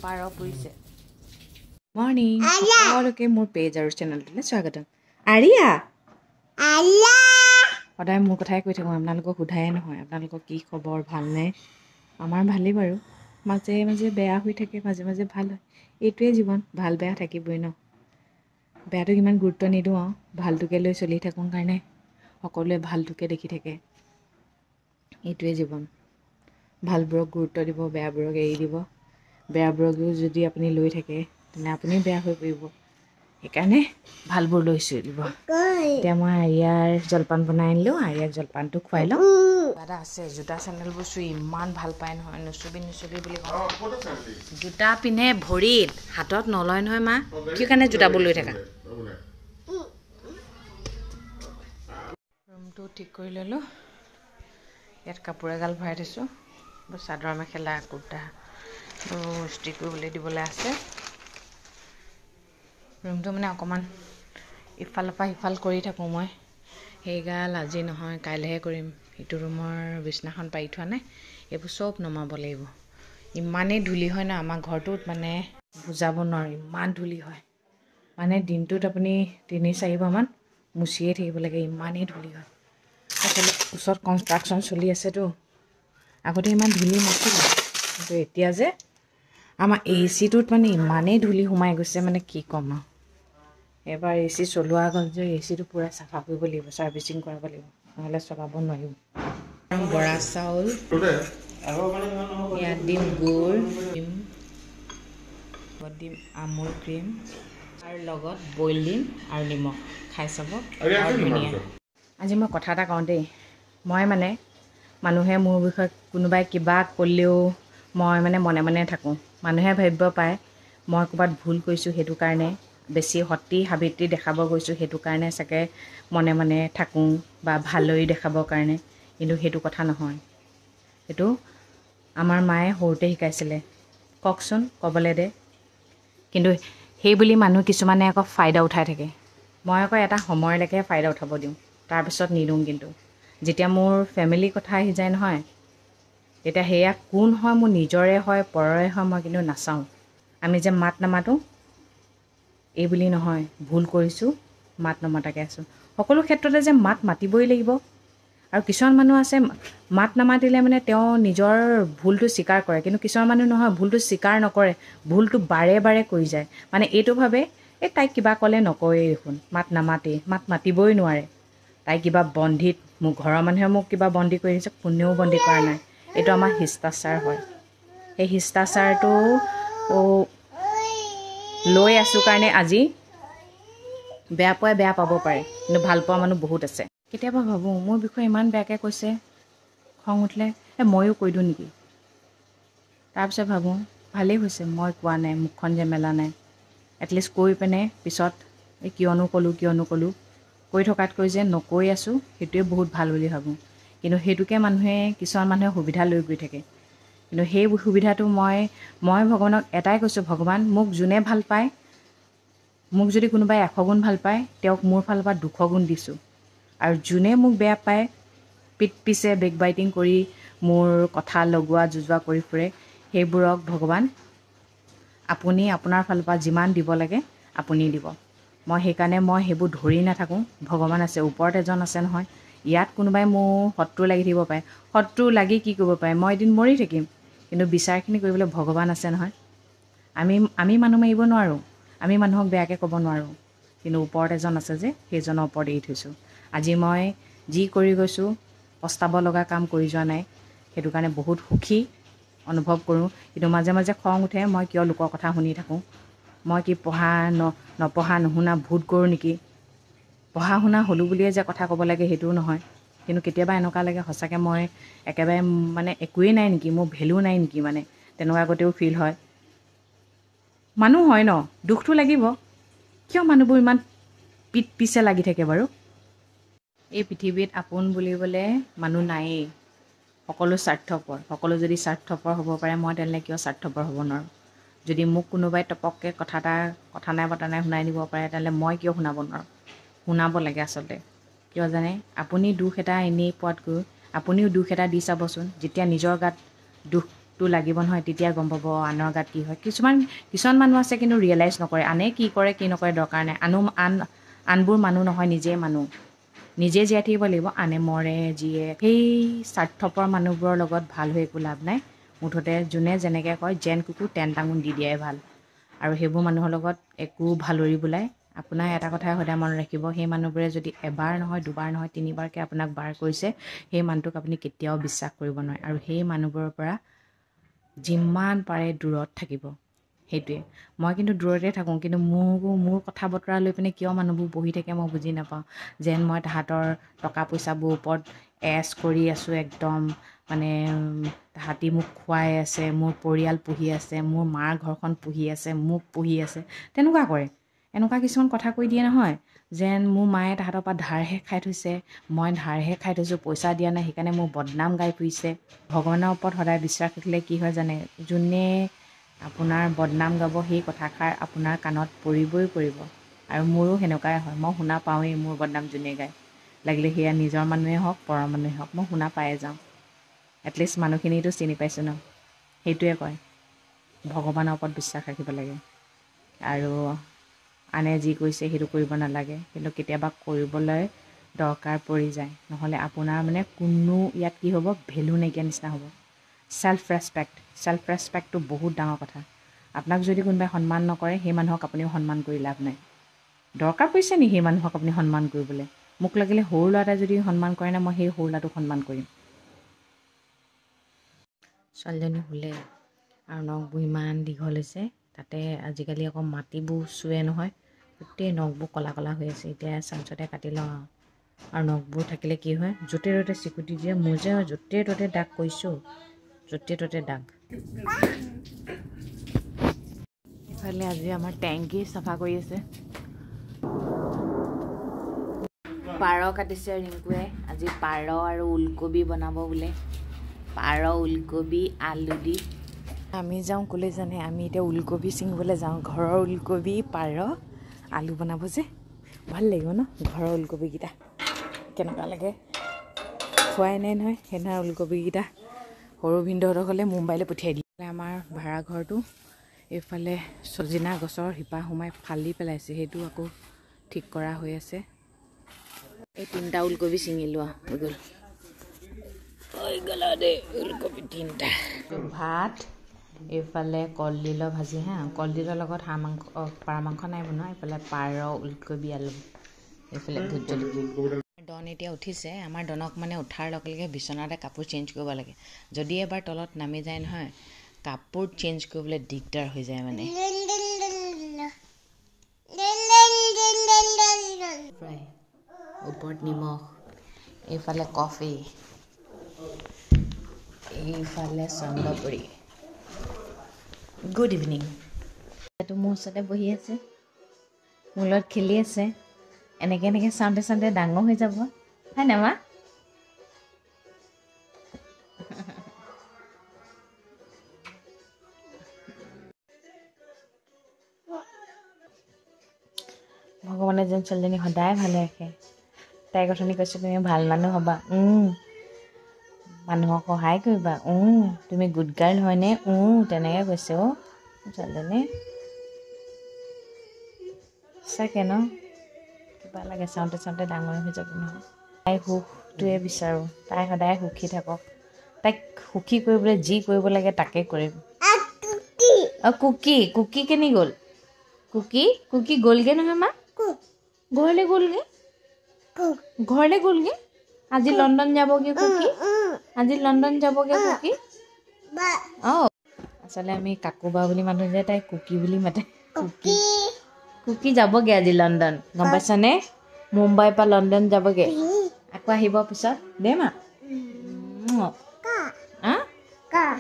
পাৰ পৰিছে মৰ্নিং সকলোকে মোৰ পেজ আৰু চেনেলটোলৈ স্বাগতম আৰিয়া সদায় মোৰ কথাই কৈ থাকোঁ আপোনালোকক সোধায়ে নহয় আপোনালোকৰ কি খবৰ ভালনে আমাৰ ভালেই বাৰু মাজে মাজে বেয়া হৈ থাকে মাজে মাজে ভাল হয় এইটোৱে জীৱন ভাল বেয়া থাকিবই ন বেয়াটোক ইমান গুৰুত্ব নিদিওঁ আৰু ভালটোকে লৈ চলি থাকোঁ কাৰণে সকলোৱে ভালটোকে দেখি থাকে এইটোৱে জীৱন ভালবোৰক গুৰুত্ব দিব বেয়াবোৰক এৰি দিব বেয়াবোৰকো যদি আপুনি লৈ থাকে তেনে আপুনি বেয়া হৈ পৰিব সেইকাৰণে ভালবোৰ লৈ চলিব এতিয়া মই আৰিয়াৰ জলপান বনাই আনিলোঁ আৰিয়াক জলপানটো খুৱাই লওঁ দাদা আছে জোতা চেণ্ডেলবোৰ চুই ইমান ভাল পায় নহয় নুচুবি বুলি কওঁ জোতা পিন্ধে ভৰিত হাতত নলয় নহয় মা কি কাৰণে জোতাবোৰ লৈ থাকা ৰুমটো ঠিক কৰি ল'লোঁ ইয়াত কাপোৰ এগাল ভৰাই থৈছোঁ চাদৰ মেখেলা কুৰ্তা ইস্ত্ৰি কৰিবলৈ দিবলৈ আছে ৰুমটো মানে অকণমান ইফালৰ পৰা সিফাল কৰি থাকোঁ মই সেইগাল আজি নহয় কাইলৈহে কৰিম ইটো ৰুমৰ বিছনাখন পাৰি থোৱা নাই এইবোৰ চব নমাব লাগিব ইমানেই ধূলি হয় ন আমাৰ ঘৰটোত মানে বুজাব নোৱাৰি ইমান ধূলি হয় মানে দিনটোত আপুনি 3-4বাৰমান মুচিয়ে থাকিব লাগে ইমানেই ধূলি হয় আচলতে ওচৰত কনষ্ট্ৰাকশ্যন চলি আছেতো আগতে ইমান ধূলি নাছিলে কিন্তু এতিয়া যে আমাৰ এচিটোত মানে ইমানেই ধূলি সোমাই গৈছে মানে কি ক'ম আৰু এবাৰ এচি চলোৱা আগত যে এচিটো পূৰা চাফা কৰিব লাগিব ছাৰ্ভিচিং কৰাব লাগিব নহ'লে চলাব নোৱাৰিম বৰা চাউল ইয়াত দিম গুড় দিম আমুল ক্ৰীম আৰু লগত বইল দিম আৰু নিমখ খাই চাব ধুনীয়া আজি মই কথা এটা কওঁ দেই মই মানে মানুহে মোৰ বিষয়ে কোনোবাই কিবা ক'লেও মই মানে মনে মনে থাকোঁ মানুহে ভাবিব পাৰে মই ক'ৰবাত ভুল কৰিছোঁ সেইটো কাৰণে বেছি সতী সাবিত্ৰী দেখাব গৈছোঁ সেইটো কাৰণে চাগে মনে মনে থাকোঁ বা ভালৰি দেখাবৰ কাৰণে কিন্তু সেইটো কথা নহয় সেইটো আমাৰ মায়ে সৰুতে শিকাইছিলে কওকচোন ক'বলৈ দে কিন্তু সেই বুলি মানুহ কিছুমানে আকৌ ফাইদা উঠাই থাকে মই আকৌ এটা সময়লৈকে ফাইদা উঠাব দিওঁ তাৰপিছত নিদিওঁ কিন্তু যেতিয়া মোৰ ফেমিলিৰ কথা আহি যায় নহয় তেতিয়া সেয়া কোন হয় মোৰ নিজৰে হয় পৰৰে হয় মই কিন্তু নাচাওঁ আমি যে মাত নামাতোঁ এই বুলি নহয় ভুল কৰিছোঁ মাত নমতাকৈ আছোঁ সকলো ক্ষেত্ৰতে যে মাত মাতিবই লাগিব আৰু কিছুমান মানুহ আছে মাত নামাতিলে মানে তেওঁ নিজৰ ভুলটো স্বীকাৰ কৰে কিন্তু কিছুমান মানুহ নহয় ভুলটো স্বীকাৰ নকৰে ভুলটো বাৰে বাৰে কৰি যায় মানে এইটো ভাবে এই তাইক কিবা ক'লে নকয়েই দেখোন মাত নামাতেই মাত মাতিবই নোৱাৰে তাই কিবা বন্দীত মোৰ ঘৰৰ মানুহে মোক কিবা বন্দী কৰি দিছে কোনেও বন্দী কৰা নাই এইটো আমাৰ শিষ্টাচাৰ হয় সেই শিষ্টাচাৰটো লৈ আছোঁ কাৰণে আজি বেয়া পোৱাই বেয়া পাব পাৰে কিন্তু ভাল পোৱা মানুহ বহুত আছে কেতিয়াবা ভাবোঁ মোৰ বিষয়ে ইমান বেয়াকৈ কৈছে খং উঠিলে ময়ো কৈ দিওঁ নেকি তাৰপিছত ভাবোঁ ভালেই হৈছে মই কোৱা নাই মুখখন যে মেলা নাই এটলিষ্ট কৈ পিনে পিছত কিয়নো ক'লোঁ কৈ থকাতকৈ যে নকৈ আছোঁ সেইটোৱে বহুত ভাল বুলি ভাবোঁ কিন্তু সেইটোকে কিছুমান মানুহে সুবিধা লৈ গৈ থাকে কিন্তু সেই সুবিধাটো মই ভগৱানক এটাই কৈছোঁ ভগৱান মোক যোনে ভাল পায় মোক যদি কোনোবাই 100 গুণ ভাল পায় তেওঁক মোৰ ফালৰ পৰা 200 গুণ দিছোঁ আৰু যোনে মোক বেয়া পায় পিছে বেকবাইটিং কৰি মোৰ কথা লগোৱা যুজোৱা কৰি ফুৰে সেইবোৰক ভগৱান আপুনি আপোনাৰ ফালৰ পৰা যিমান দিব লাগে আপুনি দিব মই সেইকাৰণে মই সেইবোৰ ধৰি নাথাকোঁ ভগৱান আছে ওপৰত এজন আছে নহয় ইয়াত কোনোবাই মোৰ শত্ৰু লাগি থাকিব পাৰে শত্ৰু লাগি কি কৰিব পাৰে মই এদিন মৰি থাকিম কিন্তু বিচাৰখিনি কৰিবলৈ ভগৱান আছে নহয় আমি মানুহ মাৰিব নোৱাৰোঁ আমি মানুহক বেয়াকৈ ক'ব নোৱাৰোঁ কিন্তু ওপৰত এজন আছে যে সেইজনৰ ওপৰত এৰি থৈছোঁ আজি মই যি কৰি গৈছোঁ পস্তাব লগা কাম কৰি যোৱা নাই সেইটো কাৰণে বহুত সুখী অনুভৱ কৰোঁ কিন্তু মাজে মাজে খং উঠে মই কিয় লোকৰ কথা শুনি থাকোঁ মই কি নপঢ়া নুশুনা ভূত কৰোঁ নেকি পঢ়া শুনা হ'লোঁ বুলিয়ে যে কথা ক'ব লাগে সেইটোও নহয় কিন্তু কেতিয়াবা এনেকুৱা লাগে সঁচাকৈ মই একেবাৰে মানে একোৱেই নাই নেকি মোৰ ভেলু নাই নেকি মানে তেনেকুৱা আগতেও ফিল হয় মানুহ হয় ন দুখটো লাগিব কিয় মানুহবোৰ ইমান পিছে লাগি থাকে বাৰু এই পৃথিৱীত আপোন বুলিবলৈ মানুহ নায়েই সকলো স্বাৰ্থপৰ সকলো যদি স্বাৰ্থপৰ হ'ব পাৰে মই তেনেহ'লে কিয় স্বাৰ্থপৰ হ'ব নোৱাৰোঁ যদি মোক কোনোবাই টপককৈ কথা নাই বতা নাই শুনাই দিব পাৰে তেনেহ'লে মই কিয় শুনাব নোৱাৰোঁ শুনাব লাগে আচলতে কিয় জানে আপুনি দুখ এটা এনেই পোৱাতকৈ আপুনিও দুখ এটা দি চাবচোন যেতিয়া নিজৰ গাত দুখ দুখটো লাগিব নহয়, তেতিয়া গম পাব আনৰ গাত কি হয়। কিছুমান মানুহ আছে কিন্তু ৰিয়েলাইজ নকৰে, আনে কি কৰে কি নকৰে দৰকাৰ নাই। আনবোৰ মানুহ নহয়, নিজেই মানুহ, নিজে জীয়াই থাকিব লাগিব। আনে মৰে যিয়ে, সেই স্বাৰ্থপৰ মানুহবোৰৰ লগত ভাল হৈ একো লাভ নাই। মুঠতে যোনে যেনেকৈ কয় যেন কুকুৰ তেন টাঙোন দি দিয়াই ভাল। আৰু সেইবোৰ মানুহৰ লগত একো ভালৰি বোলাই আপোনাৰ এটা কথাই সদায় মনত ৰাখিব, সেই মানুহবোৰে যদি এবাৰ নহয়, দুবাৰ নহয়, তিনিবাৰকৈ আপোনাক বাৰ কৰিছে, সেই মানুহটোক আপুনি কেতিয়াও বিশ্বাস কৰিব নোৱাৰে। আৰু সেই মানুহবোৰৰ পৰা যিমান পাৰে দূৰত থাকিব। সেইটোৱে, মই কিন্তু দূৰতে থাকোঁ, কিন্তু মোৰ কথা বতৰা লৈ পিনে কিয় মানুহবোৰ বহি থাকে মই বুজি নাপাওঁ। যেন মই তাহাঁতৰ টকা পইচাবোৰ ওপৰত এছ কৰি আছোঁ একদম, মানে তাহাঁতি মোক খুৱাই আছে, মোৰ পৰিয়াল পুহি আছে, মোৰ মাৰ ঘৰখন পুহি আছে, মোক পুহি আছে, তেনেকুৱা কৰে। এনেকুৱা কিছুমান কথা কৈ দিয়ে নহয়, যেন মোৰ মায়ে তাহাঁতৰ পৰা ধাৰহে খাই থৈছে, মই ধাৰহে খাই থৈছোঁ, পইচা দিয়া নাই, সেইকাৰণে মোৰ বদনাম গাই ফুৰিছে। ভগৱানৰ ওপৰত সদায় বিশ্বাস ৰাখিলে কি হয় জানে, যোনে আপোনাৰ বদনাম গাব সেই কথাষাৰ আপোনাৰ কাণত পৰিবই পৰিব। আৰু মোৰো সেনেকুৱাই হয়, মই শুনা পাওঁৱেই মোৰ বদনাম যোনে গায়, লাগিলে সেয়া নিজৰ মানুহে হওক পৰৰ মানুহে হওক, মই শুনা পায়ে যাওঁ। এটলিষ্ট মানুহখিনিতো চিনি পাইছোঁ ন। সেইটোৱে কয় ভগৱানৰ ওপৰত বিশ্বাস ৰাখিব লাগে। আৰু আনে যি কৰিছে সেইটো কৰিব নালাগে, কিন্তু কেতিয়াবা কৰিবলৈ দৰকাৰ পৰি যায়। নহ'লে আপোনাৰ মানে কোনো ইয়াত কি হ'ব, ভেলু নাইকিয়া নিচিনা হ'ব। ছেল্ফ ৰেচপেক্টটো বহুত ডাঙৰ কথা। আপোনাক যদি কোনোবাই সন্মান নকৰে, সেই মানুহক আপুনিও সন্মান কৰি লাভ নাই। দৰকাৰ পৰিছে নি সেই মানুহক আপুনি সন্মান কৰিবলৈ? মোক লাগিলে সৰু ল'ৰা এটাই যদি সন্মান কৰে না, মই সেই সৰু ল'ৰাটোক সন্মান কৰিম। ছোৱালীজনী শুলে আৰু নখবোৰ ইমান দীঘল হৈছে, তাতে আজিকালি আকৌ মাটিবোৰ চুৱে নহয়, গোটেই নখবোৰ ক'লা ক'লা হৈ আছে। এতিয়া চাঞ্চতে কাটি লওঁ আৰু নখবোৰ থাকিলে কি হয়, য'তে ত'তে চিকুটি দিয়ে। মোৰ যে য'তে ত'তে দাগ কৰিছোঁ, য'তে ত'তে দাগ। ইফালে আজি আমাৰ টেংকি চাফা কৰি আছে। পাৰ কাটিছে ৰিংকুৱে, আজি পাৰ আৰু ওলকবি বনাব বোলে। পাৰ, ওলকবি, আলু দি। আমি যাওঁ ক'লে জানে, আমি এতিয়া ওলকবি ছিঙিবলৈ যাওঁ। ঘৰৰ ওলকবি, পাৰ, আলু বনাব যে ভাল লাগিব ন। ঘৰৰ ওলকবিকেইটা কেনেকুৱা লাগে, খোৱাই নাই নহয়। সেইদিনা ওলকবিকেইটা সৰু ভিনদেউহঁতৰ ঘৰলৈ মুম্বাইলৈ পঠিয়াই দিলে। আমাৰ ভাড়া ঘৰটো এইফালে চজিনা গছৰ শিপা সোমাই ফালি পেলাইছে, সেইটো আকৌ ঠিক কৰা হৈ আছে। এই 3টা ওলকবি ছিঙিলোঁ আৰু হৈ গ'ল দেই ওলকবি 3টা। ভাত, এইফালে কলডিলৰ ভাজি, কলডিলৰ লগত পাৰ মাংস নাই বনোৱা। এইফালে পাৰ, ওলকবি, আলু, এইফালে ভোট জলকীয়া। ডন এতিয়া উঠিছে। আমাৰ ডনক মানে উঠাৰ লগে লগে বিচনাতে কাপোৰ চেঞ্জ কৰিব লাগে। যদি এবাৰ তলত নামি যায় নহয়, কাপোৰ চেঞ্জ কৰিবলৈ দিগদাৰ হৈ যায় মানে। ফ্ৰাই, ওপৰত নিমখ, এইফালে কফি, এইফালে চন্দ্ৰপুৰী। Good evening. এইটো মোৰ ওচৰতে বহি আছে, মোৰ লগত খেলি আছে। এনেকৈ চাওঁতে চাওঁতে ডাঙৰ হৈ যাব, হয় নাই মা? ভগৱানে যেন ছোৱালীজনী সদায় ভালে ৰাখে। তাইৰ কথানি কৈছে, তুমি ভাল মানুহ হ'বা, মানুহক সহায় কৰিবা, তুমি গুড গাৰ্ল হয়নে, তেনেকৈ কৈছে অ' ছোৱালীজনী। সঁচাকৈ ন, কিবা লাগে চাওঁতে চাওঁতে ডাঙৰ হৈ যাব নহয়। তাইৰ সুখটোৱে বিচাৰোঁ, তাই সদায় সুখী থাকক। তাইক সুখী কৰিবলৈ যি কৰিব লাগে তাকে কৰিম। কুকি কেনি গ'ল? কুকি গ'লগৈ নহয় মা, ঘৰলৈ গ'লগৈ। আজি লণ্ডন যাবগৈ কুকি, অঁ আচলতে আমি কাকুবা বুলি মাতো যে, তাই কুকি বুলি মাতে। কুকি যাবগৈ আজি লণ্ডন, গম পাইছানে? মুম্বাইৰ পৰা লণ্ডন যাবগৈ, আকৌ আহিব পিছত দেই মা।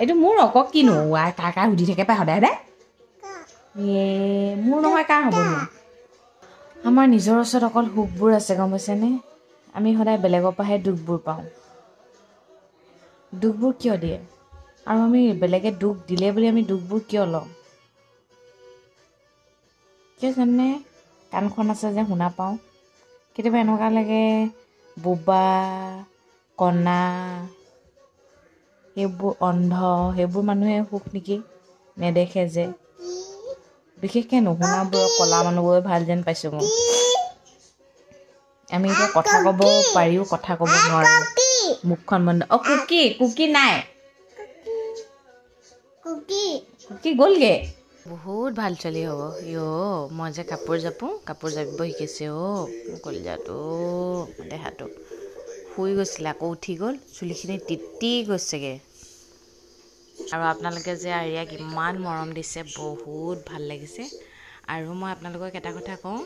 এইটো মোৰ আকৌ কিনো কাৰ সুধি থাকে পাই সদায় সদায়। মোৰ নহয় কাৰ হ'বনো? আমাৰ নিজৰ ওচৰত অকল সুখবোৰ আছে, গম পাইছেনে? আমি সদায় বেলেগৰ পৰাহে দুখবোৰ পাওঁ। দুখবোৰ কিয় দিয়ে? আৰু আমি বেলেগে দুখ দিলে বুলি আমি দুখবোৰ কিয় লওঁ? কিয় জানে? কাণখন আছে যে শুনা পাওঁ। কেতিয়াবা এনেকুৱা লাগে বোবা, কণা, সেইবোৰ অন্ধ, সেইবোৰ মানুহে সুখ নেকি, নেদেখে যে। বিশেষকৈ নুশুনাবোৰৰ ক'লা মানুহবোৰে ভাল যেন পাইছোঁ মই। আমি এতিয়া কথা ক'ব পাৰিও কথা ক'ব নোৱাৰোঁ, মুখখন বন্ধ। অঁ কুকি নাই, কুকি গ'লগৈ। বহুত ভাল ছোৱালী হ'ব মই যে কাপোৰ জাপিব শিকিছে কলিজাটো, দেহাটো শুই গৈছিলে আকৌ উঠি গ'ল, চুলিখিনি তিতি গৈছেগৈ। আৰু আপোনালোকে যে আৰিয়াক ইমান মৰম দিছে, বহুত ভাল লাগিছে। আৰু মই আপোনালোকক এটা কথা কওঁ,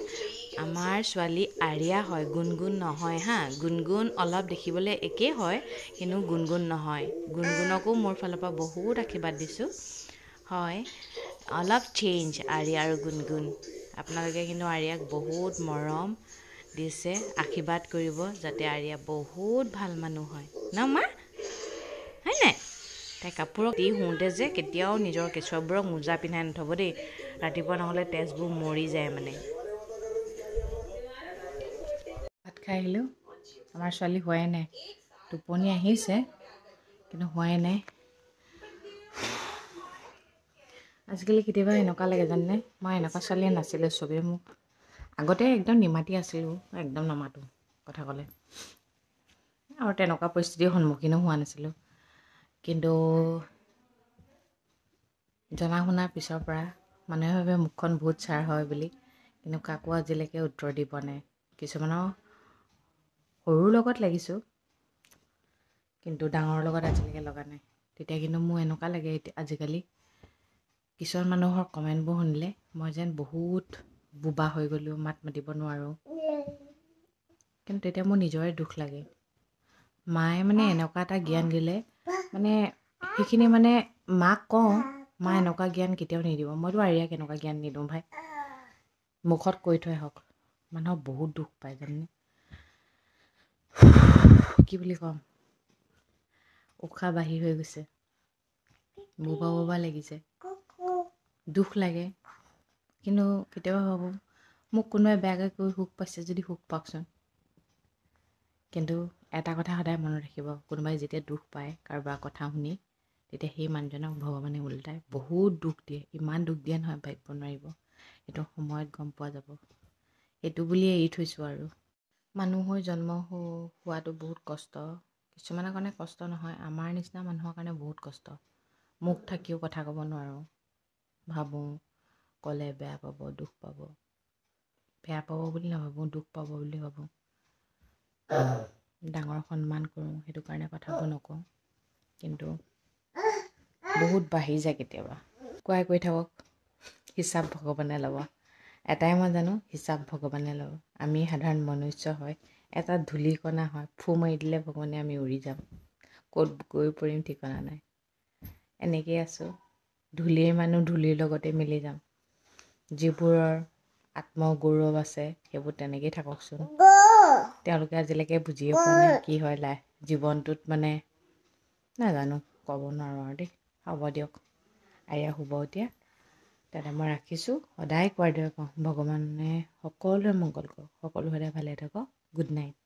আমাৰ ছোৱালী আৰিয়া হয়, গুণগুণ নহয় হা। গুণগুণ অলপ দেখিবলৈ একেই হয়, কিন্তু গুণগুণ নহয়। গুণগুণকো মোৰ ফালৰ পৰা বহুত আশীৰ্বাদ দিছোঁ। হয়, অলপ চেঞ্জ আৰিয়া আৰু গুণগুণ। আপোনালোকে কিন্তু আৰিয়াক বহুত মৰম দিছে, আশীৰ্বাদ কৰিব যাতে আৰিয়া বহুত ভাল মানুহ হয় ন মা, হয় নাই? তাই কাপোৰক দি শুওঁতে যে কেতিয়াও নিজৰ কেঁচুৱাবোৰক মোজা পিন্ধাই নথ'ব দেই, ৰাতিপুৱা নহ'লে তেজবোৰ মৰি যায় মানে। ভাত খাই আহিলোঁ, আমাৰ ছোৱালী হোৱাই নাই, টোপনি আহিছে কিন্তু হোৱাই নাই। আজিকালি কেতিয়াবা এনেকুৱা লাগে জানেনে, মই এনেকুৱা ছোৱালীয়ে নাছিলোঁ। চবেই মোক আগতে একদম নিমাতি আছিলোঁ, একদম নামাতোঁ কথা ক'লে, আৰু তেনেকুৱা পৰিস্থিতিৰ সন্মুখীনো হোৱা নাছিলোঁ। কিন্তু জনা শুনাৰ পিছৰ পৰা মানুহে ভাবে মুখখন বহুত ছাৰ হয় বুলি, কিন্তু কাকো আজিলৈকে উত্তৰ দি পোৱা নাই। কিছুমানৰ সৰুৰ লগত লাগিছোঁ, কিন্তু ডাঙৰৰ লগত আজিলৈকে লগা নাই। তেতিয়া কিন্তু মোৰ এনেকুৱা লাগে আজিকালি কিছুমান মানুহৰ কমেণ্টবোৰ শুনিলে মই যেন বহুত বোবা হৈ গ'লোঁ, মাত মাতিব নোৱাৰোঁ। কিন্তু তেতিয়া মোৰ নিজৰে দুখ লাগে। মায়ে মানে এনেকুৱা এটা জ্ঞান দিলে, মানে সেইখিনি মানে মাক কওঁ, মা এনেকুৱা জ্ঞান কেতিয়াও নিদিব। মইতো আৰিয়াক এনেকুৱা জ্ঞান নিদিওঁ ভাই, মুখত কৈ থৈ হওক। মানুহক বহুত দুখ পায় জানেনে, কি বুলি ক'ম, উশাহ বাঢ়ি হৈ গৈছে, বোবা লাগিছে, দুখ লাগে। কিন্তু কেতিয়াবা ভাবোঁ মোক কোনোবাই বেয়াকৈ কৈ সুখ পাইছে যদি সুখ পাওকচোন। কিন্তু এটা কথা সদায় মনত ৰাখিব, কোনোবাই যেতিয়া দুখ পায় কাৰোবাৰ কথা শুনি, তেতিয়া সেই মানুহজনক ভগৱানে ওলোটাই বহুত দুখ দিয়ে। ইমান দুখ দিয়ে নহয় ভাবিব নোৱাৰিব, এইটো সময়ত গম পোৱা যাব। এইটো বুলিয়ে এৰি থৈছোঁ আৰু। মানুহ হৈ জন্ম হোৱাটো বহুত কষ্ট, কিছুমানৰ কাৰণে কষ্ট নহয়, আমাৰ নিচিনা মানুহৰ কাৰণে বহুত কষ্ট। মুখ থাকিও কথা ক'ব নোৱাৰোঁ, ভাবোঁ ক'লে বেয়া পাব, দুখ পাব। বেয়া পাব বুলি নাভাবোঁ, দুখ পাব বুলি ভাবোঁ। ডাঙৰ সন্মান কৰোঁ, সেইটো কাৰণে কথাবোৰ নকওঁ, কিন্তু বহুত বাঢ়ি যায় কেতিয়াবা। কৈ থাকক, হিচাপ ভগৱানে ল'ব। এটাই মই জানো, হিচাপ ভগৱানে ল'ব। আমি সাধাৰণ মনুষ্য হয়, এটা ধূলিকণা হয়, ফু মাৰি দিলে ভগৱানে আমি উৰি যাম, ক'ত গৈ পৰিম ঠিকনা নাই। এনেকেই আছোঁ, ধূলিৰ মানুহ ধূলিৰ লগতে মিলি যাম। যিবোৰৰ আত্মগৌৰৱ আছে সেইবোৰ তেনেকেই থাককচোন। তেওঁলোকে আজিলৈকে বুজিয়ে পোৱা নাই কি হয় জীৱনটোত, মানে নাজানো, ক'ব নোৱাৰোঁ আৰু দেই। হ'ব দিয়ক, আৰিয়া শুব এতিয়া, তাতে মই ৰাখিছোঁ। সদায় কোৱাৰ দৰে কওঁ, ভগৱানে সকলোৰে মংগল কৰক, সকলো সদায় ভালে থাকক। Good night.